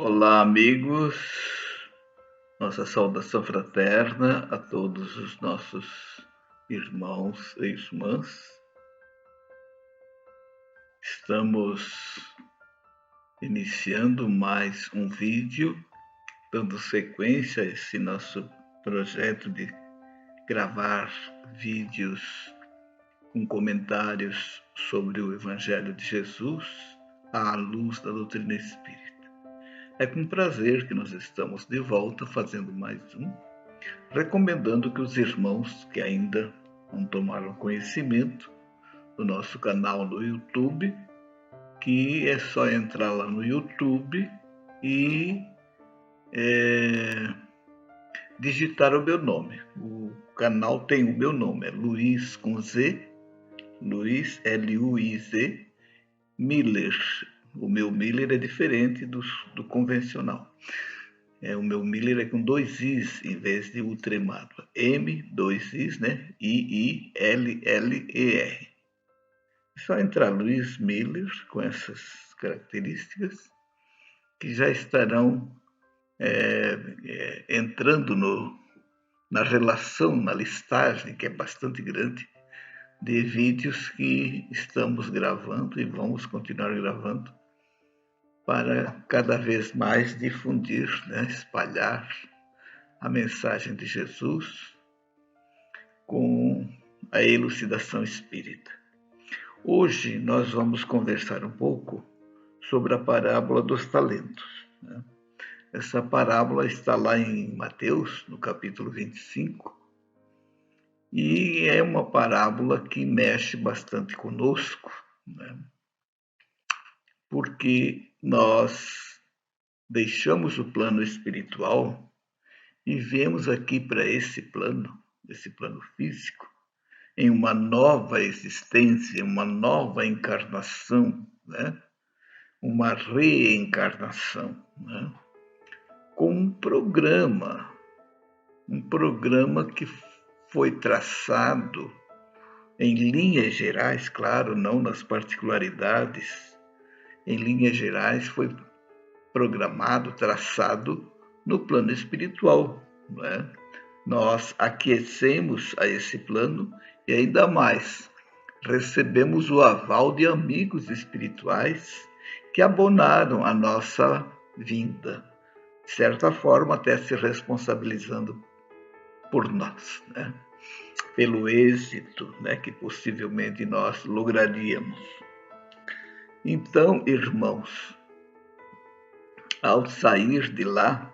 Olá, amigos. Nossa saudação fraterna a todos os nossos irmãos e irmãs. Estamos iniciando mais um vídeo, dando sequência a esse nosso projeto de gravar vídeos com comentários sobre o Evangelho de Jesus à luz da doutrina espírita. É com prazer que nós estamos de volta fazendo mais um, recomendando que os irmãos que ainda não tomaram conhecimento do nosso canal no YouTube, que é só entrar lá no YouTube e digitar o meu nome. O canal tem o meu nome, é Luiz com Z, Luiz, L-U-I-Z, Miller. O meu Miller é diferente do convencional. O meu Miller é com 2 Is em vez de ultremado. M, 2 Is, né? I-I-L-L-E-R. É só entrar Luiz Miller com essas características que já estarão entrando na relação, na listagem, que é bastante grande, de vídeos que estamos gravando e vamos continuar gravando para cada vez mais difundir, né, espalhar a mensagem de Jesus com a elucidação espírita. Hoje nós vamos conversar um pouco sobre a parábola dos talentos. Né? Essa parábola está lá em Mateus, no capítulo 25, e é uma parábola que mexe bastante conosco, né? Porque nós deixamos o plano espiritual e viemos aqui para esse plano físico, em uma nova existência, uma nova encarnação, né? Uma reencarnação, né? Com um programa que foi traçado em linhas gerais, claro, não nas particularidades, em linhas gerais foi programado, traçado no plano espiritual, né? Nós aquecemos a esse plano e ainda mais, recebemos o aval de amigos espirituais que abonaram a nossa vinda, de certa forma até se responsabilizando por nós, né? Pelo êxito, né, que possivelmente nós lograríamos. Então, irmãos, ao sair de lá,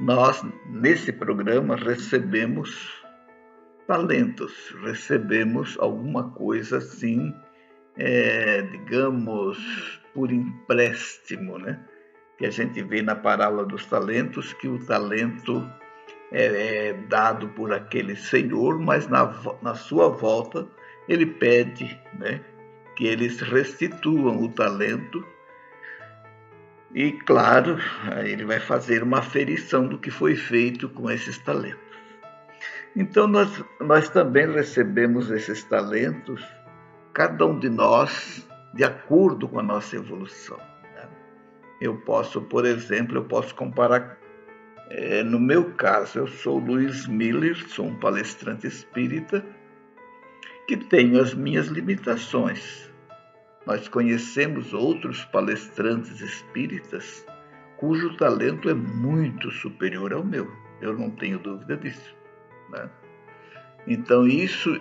nós, nesse programa, recebemos talentos, recebemos alguma coisa assim, digamos, por empréstimo, né? Que a gente vê na parábola dos talentos, que o talento é dado por aquele senhor, mas na sua volta ele pede, né, que eles restituam o talento. E, claro, ele vai fazer uma aferição do que foi feito com esses talentos. Então, nós também recebemos esses talentos, cada um de nós, de acordo com a nossa evolução. Né? Eu posso, por exemplo, comparar, no meu caso, eu sou Luiz Miller, sou um palestrante espírita, que tenho as minhas limitações. Nós conhecemos outros palestrantes espíritas cujo talento é muito superior ao meu. Eu não tenho dúvida disso. Né? Então, isso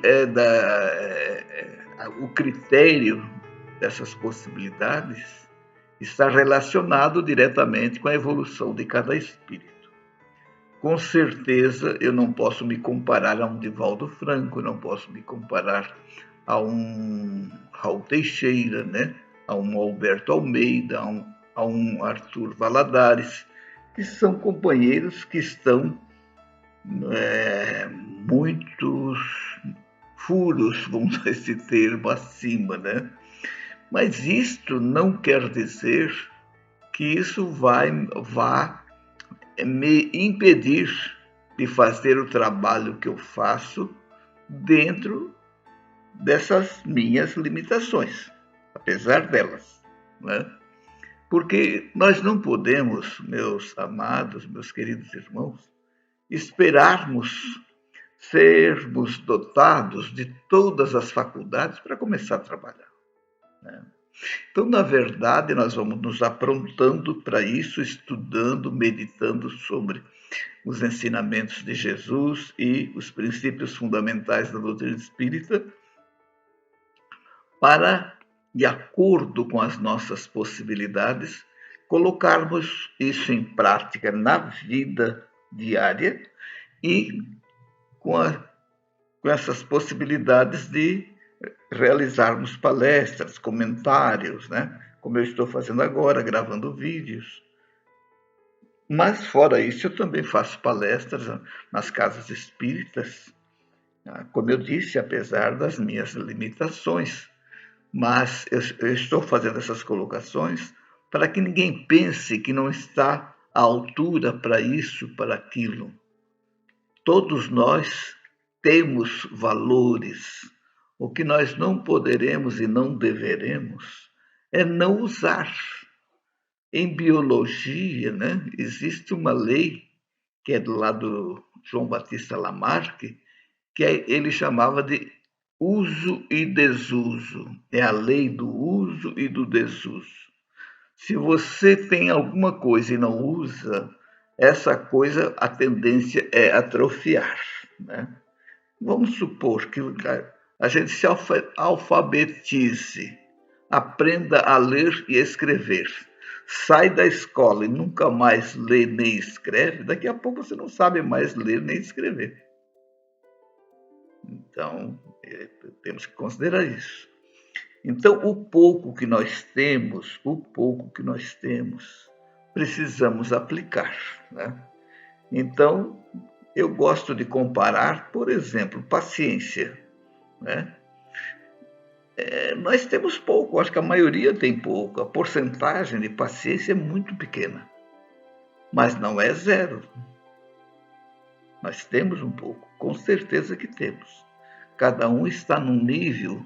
o critério dessas possibilidades está relacionado diretamente com a evolução de cada espírito. Com certeza, eu não posso me comparar a um Divaldo Franco, não posso me comparar a um Raul Teixeira, né? A um Alberto Almeida, a um Arthur Valadares, que são companheiros que estão muitos furos, vamos usar esse termo, acima, né? Mas isto não quer dizer que isso vá me impedir de fazer o trabalho que eu faço dentro dessas minhas limitações, apesar delas, né? Porque nós não podemos, meus amados, meus queridos irmãos, esperarmos sermos dotados de todas as faculdades para começar a trabalhar, né? Então, na verdade, nós vamos nos aprontando para isso, estudando, meditando sobre os ensinamentos de Jesus e os princípios fundamentais da doutrina espírita, para, de acordo com as nossas possibilidades, colocarmos isso em prática na vida diária e com, com essas possibilidades de realizarmos palestras, comentários, né? Como eu estou fazendo agora, gravando vídeos. Mas, fora isso, eu também faço palestras nas casas espíritas, como eu disse, apesar das minhas limitações. Mas eu estou fazendo essas colocações para que ninguém pense que não está à altura para isso, para aquilo. Todos nós temos valores. O que nós não poderemos e não deveremos é não usar. Em biologia, né, existe uma lei que é do lado do João Batista Lamarck, que ele chamava de uso e desuso. É a lei do uso e do desuso. Se você tem alguma coisa e não usa, essa coisa, a tendência é atrofiar, né? Vamos supor que a gente se alfabetize, aprenda a ler e escrever, sai da escola e nunca mais lê nem escreve, daqui a pouco você não sabe mais ler nem escrever. Então, temos que considerar isso. Então, o pouco que nós temos, precisamos aplicar, né? Então, eu gosto de comparar, por exemplo, paciência, né? Nós temos pouco, acho que a maioria tem pouco, a porcentagem de paciência é muito pequena, mas não é zero. Nós temos um pouco, com certeza que temos. Cada um está num nível,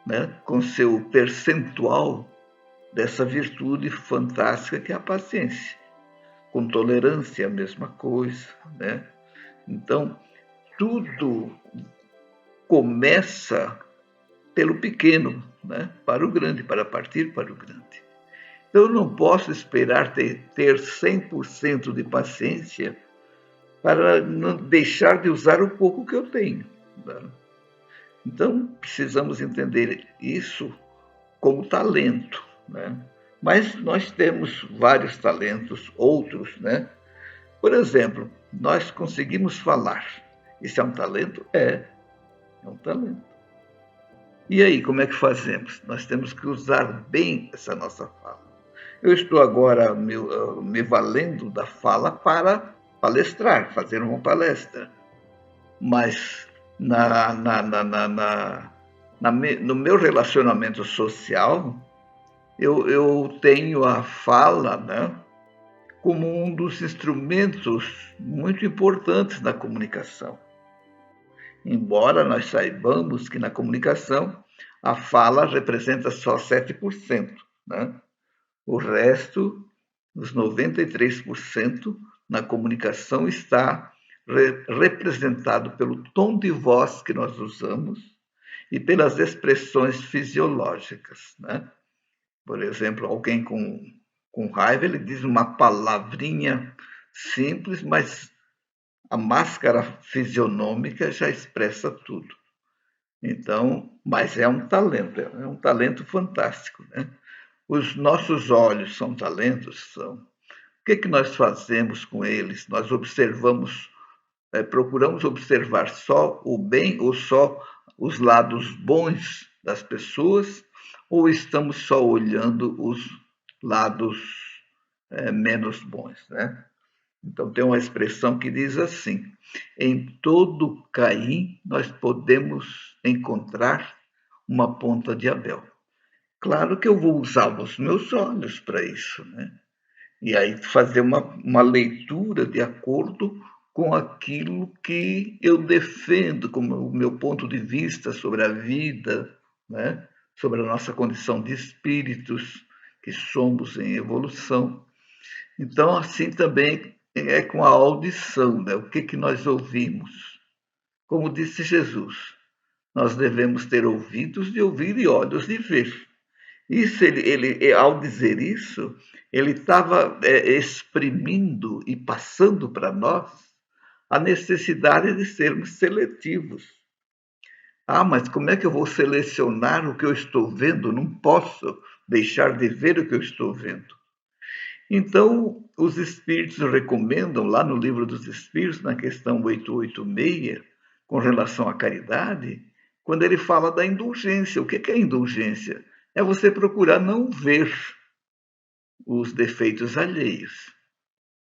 né, com seu percentual dessa virtude fantástica que é a paciência. Com tolerância, a mesma coisa, né? Então, tudo começa pelo pequeno, né, para o grande, para partir para o grande. Então, eu não posso esperar ter 100% de paciência para não deixar de usar o pouco que eu tenho, né? Então, precisamos entender isso como talento, né? Mas nós temos vários talentos, outros, né? Por exemplo, nós conseguimos falar. Isso é um talento? É um talento. E aí, como é que fazemos? Nós temos que usar bem essa nossa fala. Eu estou agora me valendo da fala para palestrar, fazer uma palestra. Mas no meu relacionamento social, eu tenho a fala, né, como um dos instrumentos muito importantes da comunicação. Embora nós saibamos que na comunicação a fala representa só 7%, né? O resto, os 93%, na comunicação está representado pelo tom de voz que nós usamos e pelas expressões fisiológicas, né? Por exemplo, alguém com raiva, ele diz uma palavrinha simples, mas a máscara fisionômica já expressa tudo. Então, mas é um talento fantástico, né? Os nossos olhos são talentos? São. O que nós fazemos com eles? Nós observamos, procuramos observar só o bem ou só os lados bons das pessoas, ou estamos só olhando os lados menos bons, né? Então, tem uma expressão que diz assim: em todo Caim nós podemos encontrar uma ponta de Abel. Claro que eu vou usar os meus olhos para isso, né? E aí fazer uma leitura de acordo com aquilo que eu defendo como o meu ponto de vista sobre a vida, né? Sobre a nossa condição de espíritos, que somos em evolução. Então, assim também é com a audição, né? O que nós ouvimos? Como disse Jesus, nós devemos ter ouvidos de ouvir e olhos de ver. Isso, ao dizer isso, ele estava exprimindo e passando para nós a necessidade de sermos seletivos. Ah, mas como é que eu vou selecionar o que eu estou vendo? Não posso deixar de ver o que eu estou vendo. Então, os Espíritos recomendam, lá no Livro dos Espíritos, na questão 886, com relação à caridade, quando ele fala da indulgência. O que é indulgência? É você procurar não ver os defeitos alheios.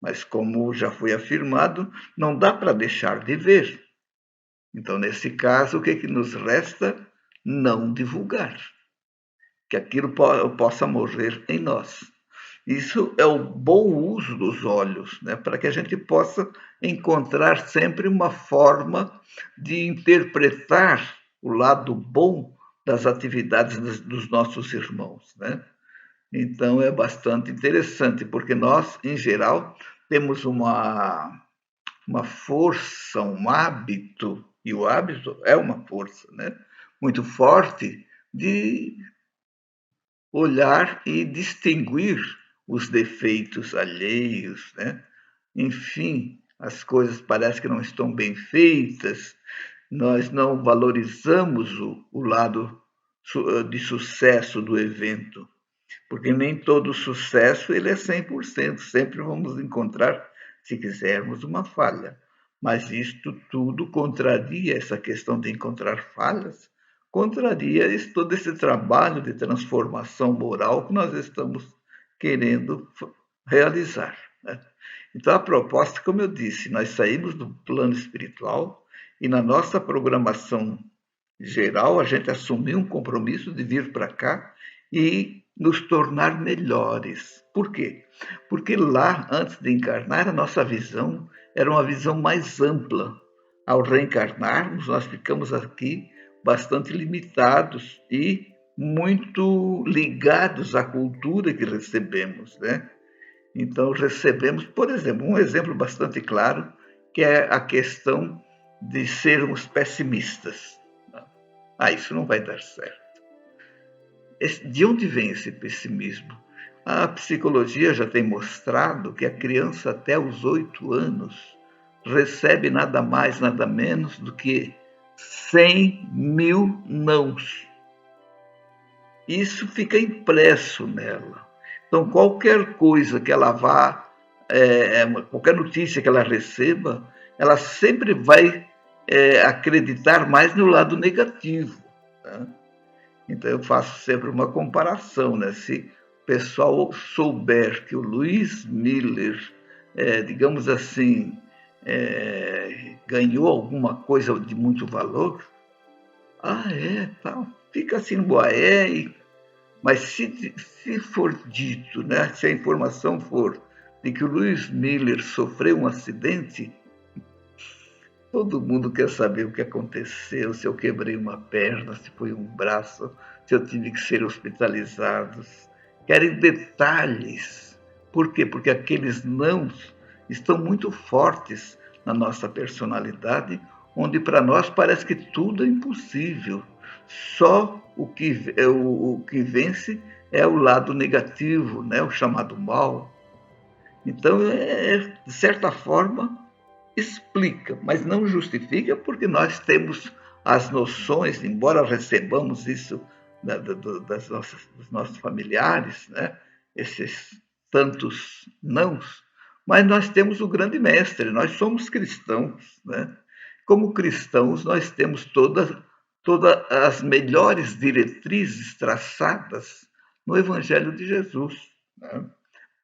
Mas, como já foi afirmado, não dá para deixar de ver. Então, nesse caso, o que nos resta? Não divulgar. Que aquilo possa morrer em nós. Isso é o bom uso dos olhos, né? Para que a gente possa encontrar sempre uma forma de interpretar o lado bom das atividades dos nossos irmãos, né? Então é bastante interessante, porque nós, em geral, temos uma força, um hábito, e o hábito é uma força, né? Muito forte de olhar e distinguir os defeitos alheios, né? Enfim, as coisas parecem que não estão bem feitas, nós não valorizamos o lado de sucesso do evento, porque nem todo sucesso ele é 100%, sempre vamos encontrar, se quisermos, uma falha. Mas isto tudo contraria essa questão de encontrar falhas, contraria todo esse trabalho de transformação moral que nós estamos querendo realizar, né? Então, a proposta, como eu disse, nós saímos do plano espiritual e na nossa programação geral, a gente assumiu um compromisso de vir para cá e nos tornar melhores. Por quê? Porque lá, antes de encarnar, a nossa visão era uma visão mais ampla. Ao reencarnarmos, nós ficamos aqui bastante limitados e muito ligados à cultura que recebemos, né? Então, recebemos, por exemplo, um exemplo bastante claro, que é a questão de sermos pessimistas. Ah, isso não vai dar certo. De onde vem esse pessimismo? A psicologia já tem mostrado que a criança até os 8 anos recebe nada mais, nada menos do que 100.000 nãos. Isso fica impresso nela. Então, qualquer coisa que ela vá, qualquer notícia que ela receba, ela sempre vai acreditar mais no lado negativo, né? Então, eu faço sempre uma comparação, né? Se o pessoal souber que o Luiz Miller, digamos assim, ganhou alguma coisa de muito valor, tal, fica assim no boé, mas se for dito, né? Se a informação for de que o Luiz Miller sofreu um acidente, todo mundo quer saber o que aconteceu, se eu quebrei uma perna, se foi um braço, se eu tive que ser hospitalizado. Querem detalhes. Por quê? Porque aqueles nãos estão muito fortes na nossa personalidade, onde para nós parece que tudo é impossível. Só o que vence é o lado negativo, né? O chamado mal. Então, de certa forma, explica, mas não justifica, porque nós temos as noções, embora recebamos isso dos nossos familiares, né? Esses tantos nãos, mas nós temos o grande mestre, nós somos cristãos, né? Como cristãos, nós temos todas as melhores diretrizes traçadas no Evangelho de Jesus, né?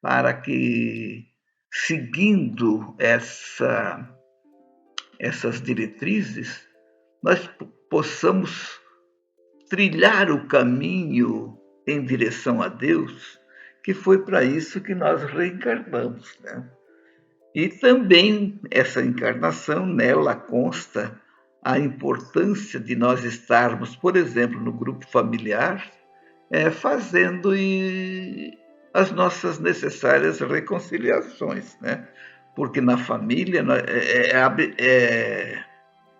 Para que, seguindo essas diretrizes, nós possamos trilhar o caminho em direção a Deus, que foi para isso que nós reencarnamos, né? E também essa encarnação, nela consta a importância de nós estarmos, por exemplo, no grupo familiar, fazendo as nossas necessárias reconciliações, né? Porque na família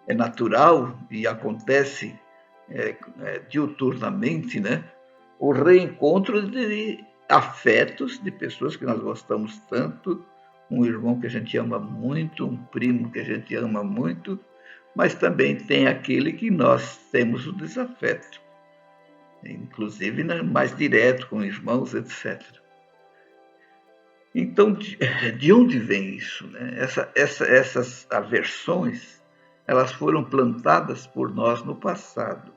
é natural e acontece diuturnamente, né? O reencontro de afetos de pessoas que nós gostamos tanto, um irmão que a gente ama muito, um primo que a gente ama muito, mas também tem aquele que nós temos o desafeto, inclusive né, mais direto com irmãos, etc. Então, de onde vem isso? Né? Essas aversões, elas foram plantadas por nós no passado.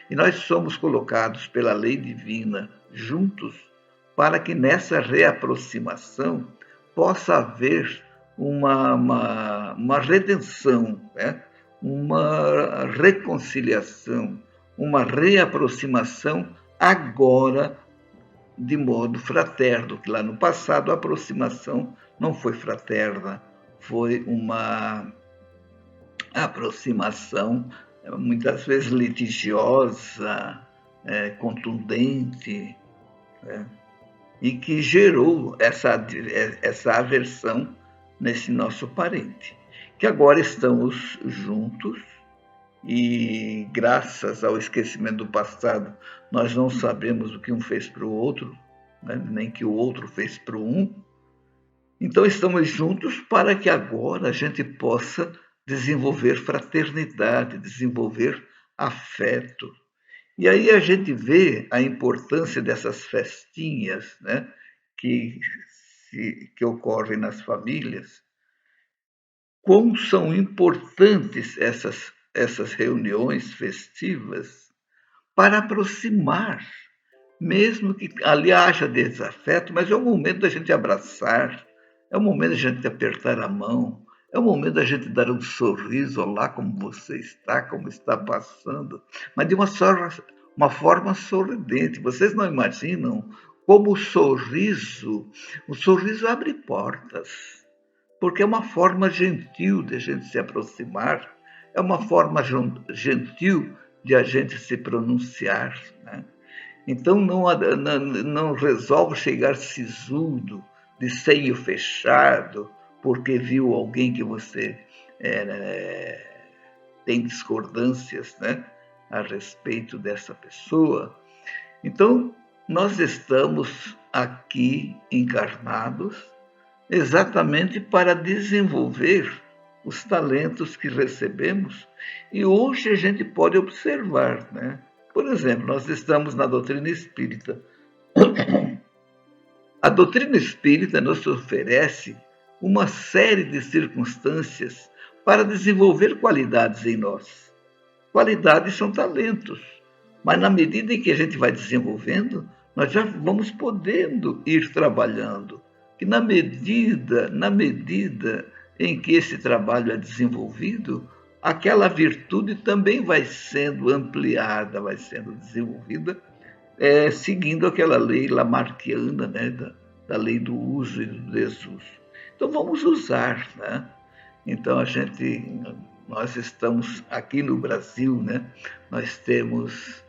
E nós somos colocados pela lei divina juntos para que nessa reaproximação possa haver uma redenção, né? Uma reconciliação, uma reaproximação agora de modo fraterno, que lá no passado a aproximação não foi fraterna, foi uma aproximação muitas vezes litigiosa, contundente, né? E que gerou essa aversão nesse nosso parente, que agora estamos juntos e, graças ao esquecimento do passado, nós não sabemos o que um fez para o outro, né? Nem que o outro fez para o um. Então, estamos juntos para que agora a gente possa desenvolver fraternidade, desenvolver afeto. E aí a gente vê a importância dessas festinhas, né, que ocorrem nas famílias, quão são importantes essas reuniões festivas para aproximar, mesmo que ali haja desafeto, mas é o momento da gente abraçar, é o momento da gente apertar a mão, é o momento da gente dar um sorriso, olá como você está, como está passando, mas de uma forma sorridente. Vocês não imaginam como o sorriso abre portas, porque é uma forma gentil de a gente se aproximar, é uma forma gentil de a gente se pronunciar, né? Então não resolve chegar sisudo, de senho fechado, porque viu alguém que você tem discordâncias, né, a respeito dessa pessoa. Então, nós estamos aqui encarnados exatamente para desenvolver os talentos que recebemos e hoje a gente pode observar, né? Por exemplo, nós estamos na doutrina espírita. A doutrina espírita nos oferece uma série de circunstâncias para desenvolver qualidades em nós. Qualidades são talentos, mas na medida em que a gente vai desenvolvendo, nós já vamos podendo ir trabalhando. Que na medida em que esse trabalho é desenvolvido, aquela virtude também vai sendo ampliada, vai sendo desenvolvida, seguindo aquela lei lamarquiana, né, da lei do uso e do desuso. Então vamos usar, né? Então nós estamos aqui no Brasil, né? Nós temos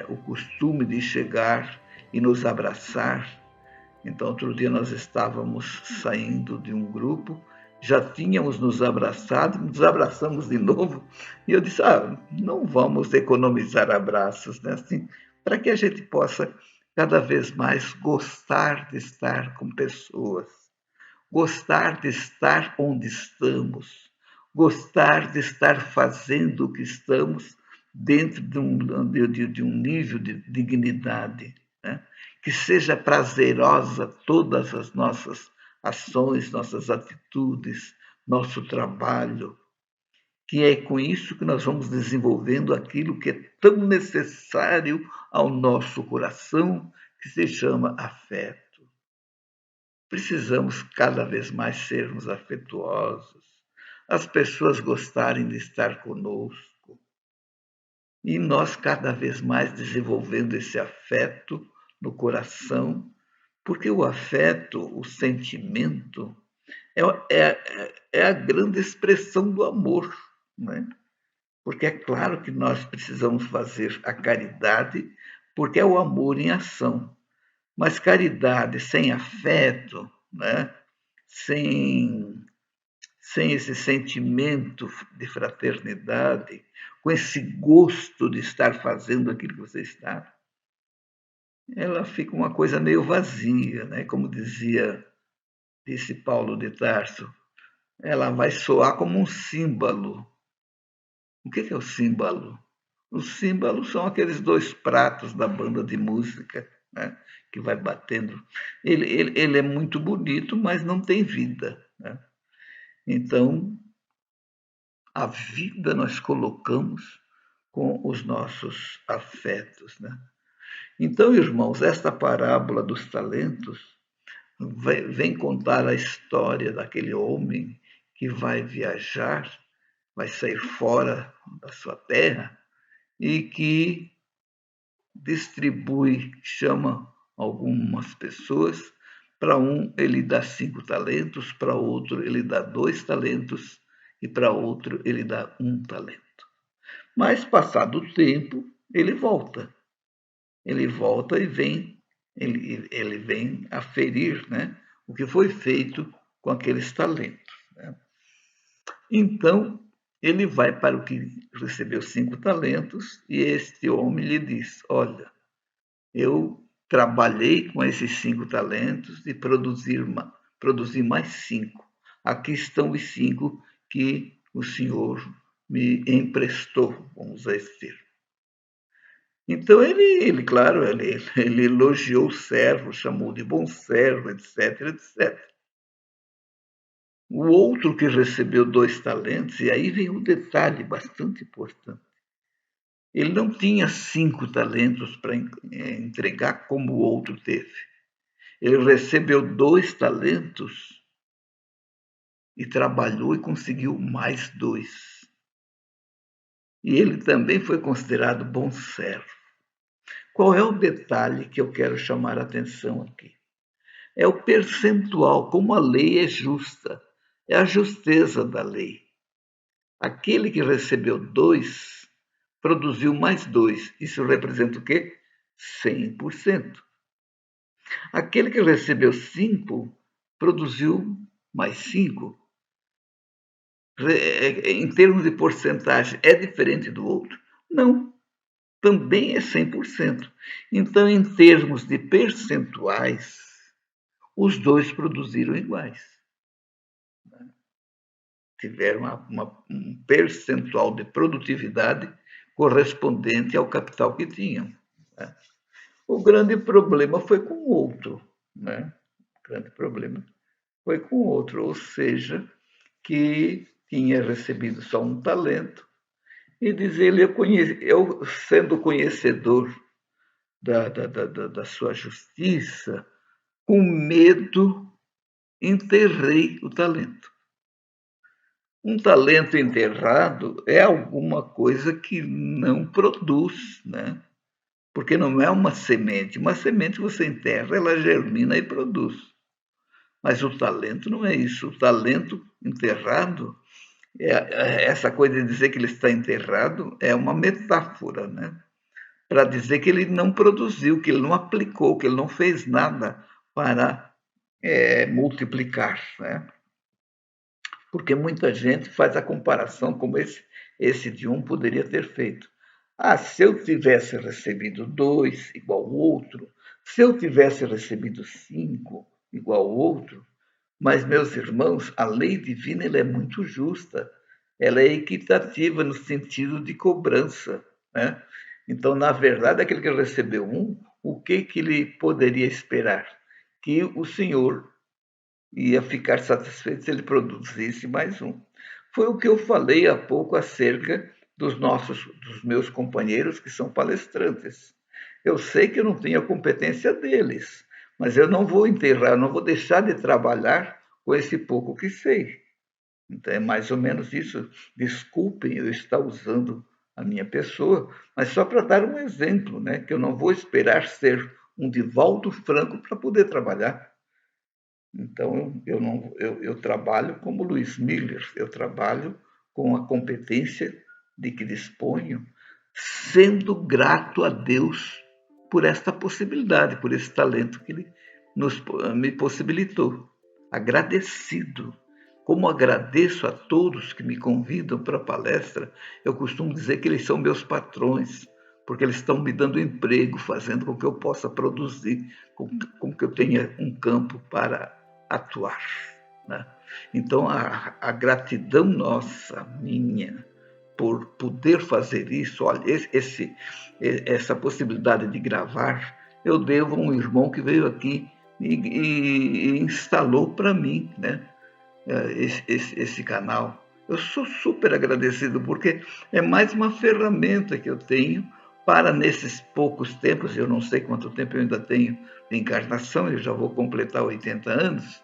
o costume de chegar e nos abraçar. Então outro dia nós estávamos saindo de um grupo, já tínhamos nos abraçado, nos abraçamos de novo e eu disse: não vamos economizar abraços, né? Assim, para que a gente possa cada vez mais gostar de estar com pessoas, gostar de estar onde estamos, gostar de estar fazendo o que estamos dentro de um nível de dignidade, né? Que seja prazerosa todas as nossas ações, nossas atitudes, nosso trabalho, que é com isso que nós vamos desenvolvendo aquilo que é tão necessário ao nosso coração, que se chama afeto. Precisamos cada vez mais sermos afetuosos, as pessoas gostarem de estar conosco e nós cada vez mais desenvolvendo esse afeto no coração, porque o afeto, o sentimento, é a grande expressão do amor, né? Porque é claro que nós precisamos fazer a caridade, porque é o amor em ação. Mas caridade sem afeto, né? sem esse sentimento de fraternidade, com esse gosto de estar fazendo aquilo que você está, ela fica uma coisa meio vazia, né? Como disse Paulo de Tarso, ela vai soar como um símbolo. O que é o símbolo? Os símbolos são aqueles dois pratos da banda de música, né? Que vai batendo. Ele é muito bonito, mas não tem vida, né? Então, a vida nós colocamos com os nossos afetos, né? Então, irmãos, esta parábola dos talentos vem contar a história daquele homem que vai viajar, vai sair fora da sua terra e que distribui, chama algumas pessoas. Para um, ele dá 5 talentos, para outro, ele dá 2 talentos e para outro, ele dá 1 talento. Mas, passado o tempo, ele volta. Ele volta e ele vem aferir, né, o que foi feito com aqueles talentos. Né? Então, ele vai para o que recebeu 5 talentos e este homem lhe diz: olha, eu trabalhei com esses 5 talentos e produzi mais 5. Aqui estão os 5 que o Senhor me emprestou, vamos dizer. Então claro, ele elogiou o servo, chamou de bom servo, etc, etc. O outro que recebeu 2 talentos, e aí vem um detalhe bastante importante. Ele não tinha 5 talentos para entregar como o outro teve. Ele recebeu 2 talentos e trabalhou e conseguiu mais 2. E ele também foi considerado bom servo. Qual é o detalhe que eu quero chamar a atenção aqui? É o percentual, como a lei é justa. É a justeza da lei. Aquele que recebeu 2 produziu mais 2. Isso representa o quê? 100%. Aquele que recebeu 5 produziu mais 5. Em termos de porcentagem, é diferente do outro? Não, também é 100%. Então, em termos de percentuais, os dois produziram iguais. Tiveram um percentual de produtividade correspondente ao capital que tinham. Né? O grande problema foi com o outro. Né? O grande problema foi com o outro, ou seja, que tinha recebido só 1 talento, e diz ele, eu sendo conhecedor da sua justiça, com medo enterrei o talento. Um talento enterrado é alguma coisa que não produz, né? Porque não é uma semente. Uma semente você enterra, ela germina e produz. Mas o talento não é isso. O talento enterrado, essa coisa de dizer que ele está enterrado, é uma metáfora, né? Para dizer que ele não produziu, que ele não aplicou, que ele não fez nada para multiplicar, né? Porque muita gente faz a comparação como esse de um poderia ter feito. Ah, se eu tivesse recebido 2, igual ao outro, se eu tivesse recebido 5, igual ao outro, mas, meus irmãos, a lei divina ela é muito justa, ela é equitativa no sentido de cobrança, né? Então, na verdade, aquele que recebeu 1, o que ele poderia esperar? Que o Senhor ia ficar satisfeito se ele produzisse mais 1. Foi o que eu falei há pouco acerca dos meus companheiros que são palestrantes. Eu sei que eu não tenho a competência deles, mas eu não vou enterrar, não vou deixar de trabalhar com esse pouco que sei. Então é mais ou menos isso. Desculpem eu estar usando a minha pessoa, mas só para dar um exemplo, né, que eu não vou esperar ser um Divaldo Franco para poder trabalhar. Então, eu trabalho como Luiz Miller, eu trabalho com a competência de que disponho, sendo grato a Deus por esta possibilidade, por esse talento que Ele me possibilitou. Agradecido. Como agradeço a todos que me convidam para a palestra, eu costumo dizer que eles são meus patrões, porque eles estão me dando emprego, fazendo com que eu possa produzir, com que eu tenha um campo para atuar. Né? Então, a gratidão nossa, minha, por poder fazer isso, olha, essa possibilidade de gravar, eu devo a um irmão que veio aqui e instalou para mim, né? Esse canal. Eu sou super agradecido porque é mais uma ferramenta que eu tenho para, nesses poucos tempos, eu não sei quanto tempo eu ainda tenho de encarnação, eu já vou completar 80 anos,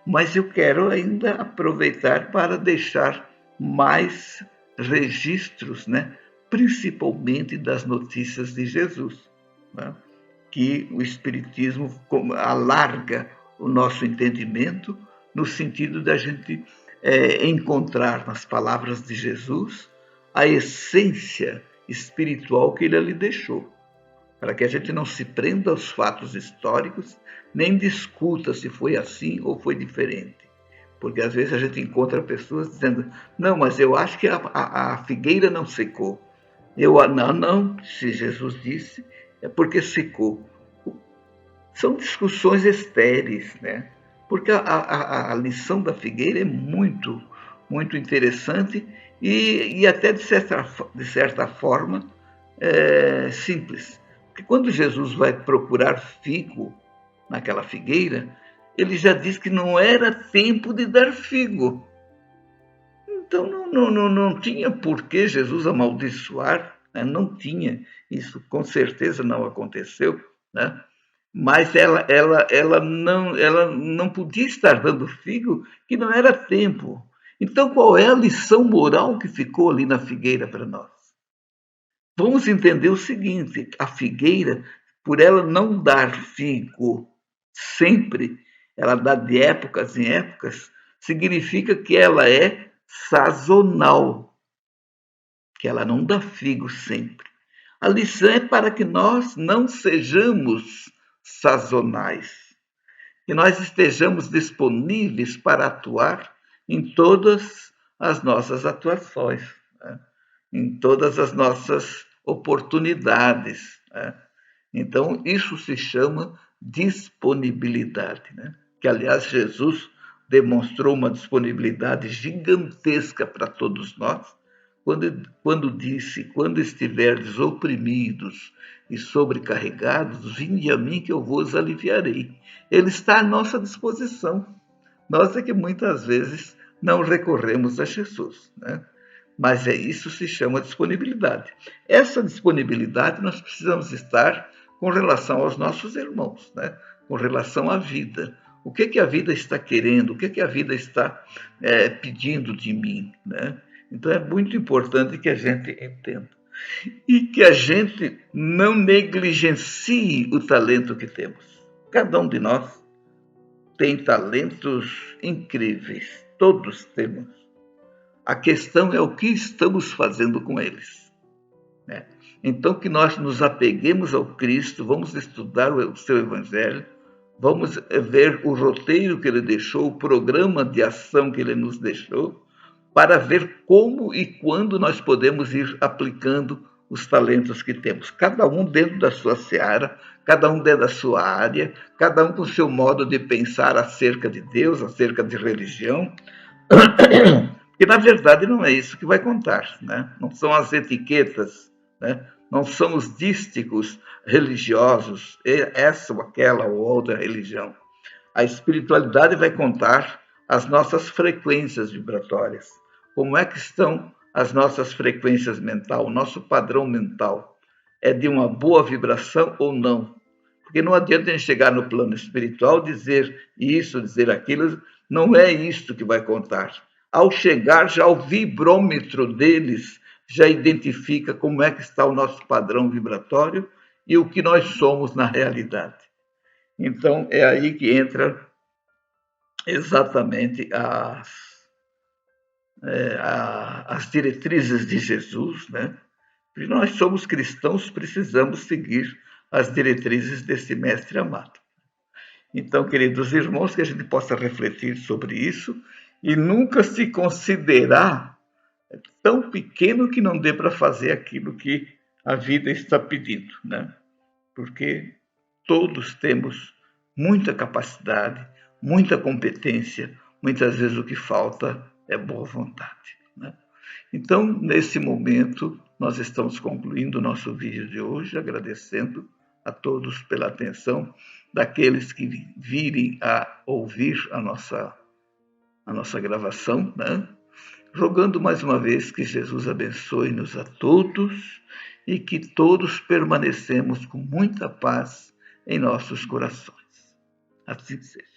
mas eu quero ainda aproveitar para deixar mais registros, né? Principalmente das notícias de Jesus, né? Que o Espiritismo alarga o nosso entendimento no sentido da gente encontrar nas palavras de Jesus a essência espiritual que ele ali deixou, para que a gente não se prenda aos fatos históricos, nem discuta se foi assim ou foi diferente. Porque às vezes a gente encontra pessoas dizendo, não, mas eu acho que a figueira não secou. Não, se Jesus disse, é porque secou. São discussões estéreis, né? Porque a lição da figueira é muito, muito interessante e até, de certa forma, simples. Porque quando Jesus vai procurar figo naquela figueira, ele já diz que não era tempo de dar figo. Então não tinha por que Jesus amaldiçoar, né? Não tinha. Isso com certeza não aconteceu, né? Mas ela não podia estar dando figo, que não era tempo. Então, qual é a lição moral que ficou ali na figueira para nós? Vamos entender o seguinte: a figueira, por ela não dar figo sempre, ela dá de épocas em épocas, significa que ela é sazonal, que ela não dá figo sempre. A lição é para que nós não sejamos sazonais, que nós estejamos disponíveis para atuar em todas as nossas atuações, né? Em todas as nossas oportunidades, né? Então, isso se chama disponibilidade, né? Que, aliás, Jesus demonstrou uma disponibilidade gigantesca para todos nós, quando disse: quando estiverdes oprimidos e sobrecarregados, vinde a mim que eu vos aliviarei. Ele está à nossa disposição. Nós é que muitas vezes não recorremos a Jesus, né? Mas isso se chama disponibilidade. Essa disponibilidade nós precisamos estar com relação aos nossos irmãos, né? Com relação à vida. O que a vida está querendo? O que a vida está pedindo de mim, né? Então é muito importante que a gente entenda. E que a gente não negligencie o talento que temos. Cada um de nós tem talentos incríveis. Todos temos. A questão é o que estamos fazendo com eles, né? Então, que nós nos apeguemos ao Cristo, vamos estudar o seu Evangelho, vamos ver o roteiro que ele deixou, o programa de ação que ele nos deixou, para ver como e quando nós podemos ir aplicando os talentos que temos. Cada um dentro da sua seara, cada um dentro da sua área, cada um com o seu modo de pensar acerca de Deus, acerca de religião. Porque, na verdade, não é isso que vai contar, né? Não são as etiquetas, né? Não são os dísticos religiosos, essa ou aquela ou outra religião. A espiritualidade vai contar as nossas frequências vibratórias. Como é que estão as nossas frequências mental, o nosso padrão mental? É de uma boa vibração ou não? Porque não adianta a gente chegar no plano espiritual, dizer isso, dizer aquilo, não é isso que vai contar. Ao chegar, já o vibrômetro deles já identifica como é que está o nosso padrão vibratório e o que nós somos na realidade. Então, é aí que entra exatamente as diretrizes de Jesus, né? E nós somos cristãos, precisamos seguir as diretrizes desse mestre amado. Então, queridos irmãos, que a gente possa refletir sobre isso e nunca se considerar tão pequeno que não dê para fazer aquilo que a vida está pedindo, né? Porque todos temos muita capacidade, muita competência, muitas vezes o que falta é boa vontade, né? Então, nesse momento, nós estamos concluindo o nosso vídeo de hoje, agradecendo a todos pela atenção, daqueles que virem a ouvir a nossa gravação, né? Rogando mais uma vez que Jesus abençoe-nos a todos e que todos permanecemos com muita paz em nossos corações. Assim seja.